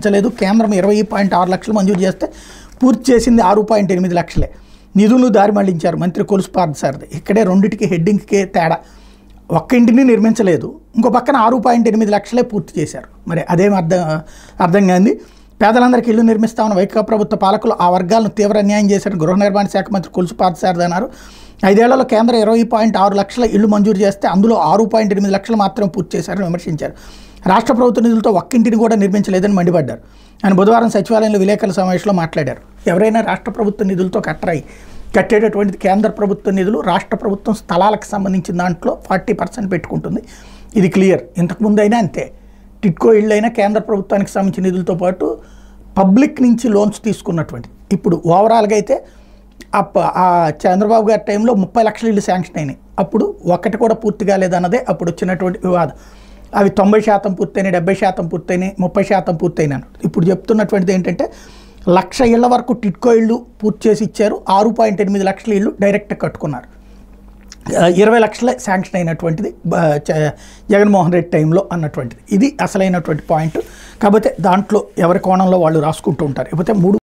నిర్మించలేదు. కేంద్రం 20.6 లక్షలు మంజూరు చేస్తే పూర్తి చేసింది 6.8 లక్షలే. నిధులు దారి మళ్లించారు మంత్రి కొలుసు పార్థసారథి. ఇక్కడే రెండింటికి హెడ్డింగ్కే తేడా. ఒక్క ఇంటిని నిర్మించలేదు, ఇంకో పక్కన 6.8 లక్షలే పూర్తి చేశారు. మరి అదేం అర్థం కాంది. పేదలందరికీ ఇల్లు నిర్మిస్తామన్న వైకాపా ప్రభుత్వ పాలకులు ఆ వర్గాలను తీవ్ర అన్యాయం చేశారు గృహ నిర్మాణ శాఖ మంత్రి కొలుసు పార్థసారథి అన్నారు. 5 ఏళ్లలో కేంద్రం 20.6 లక్షల ఇళ్లు మంజూరు చేస్తే అందులో 6.8 లక్షలు మాత్రం పూర్తి చేశారని విమర్శించారు. రాష్ట్ర ప్రభుత్వ నిధులతో ఒక్కింటిని కూడా నిర్మించలేదని మండిపడ్డారు. ఆయన బుధవారం సచివాలయంలో విలేకరుల సమావేశంలో మాట్లాడారు. ఎవరైనా రాష్ట్ర ప్రభుత్వ నిధులతో కట్టేటటువంటిది కేంద్ర ప్రభుత్వ నిధులు. రాష్ట్ర ప్రభుత్వం స్థలాలకు సంబంధించిన దాంట్లో 40% పెట్టుకుంటుంది. ఇది క్లియర్. ఇంతకుముందు అయినా అంతే. టిడ్కో ఇళ్ళు అయినా కేంద్ర ప్రభుత్వానికి సంబంధించిన నిధులతో పాటు పబ్లిక్ నుంచి లోన్స్ తీసుకున్నటువంటిది. ఇప్పుడు ఓవరాల్గా అయితే ఆ చంద్రబాబు గారి టైంలో 30 లక్షల ఇళ్ళు శాంక్షన్ అయినాయి. అప్పుడు ఒకటి కూడా పూర్తి కాలేదన్నదే అప్పుడు వచ్చినటువంటి వివాదం. అవి 90% పూర్తయినాయి, 70% పూర్తయినాయి, 30% పూర్తయినాయి. ఇప్పుడు చెప్తున్నటువంటిది ఏంటంటే 1,00,000 ఇళ్ల వరకు టిడ్కో ఇళ్ళు పూర్తి చేసి ఇచ్చారు. 6.8 లక్షల ఇళ్ళు డైరెక్ట్ కట్టుకున్నారు. 20 లక్షలే శాంక్షన్ అయినటువంటిది జగన్మోహన్ రెడ్డి టైంలో అన్నటువంటిది. ఇది అసలైనటువంటి పాయింట్. కాకపోతే దాంట్లో ఎవరి కోణంలో వాళ్ళు రాసుకుంటూ ఉంటారు. కాకపోతే 3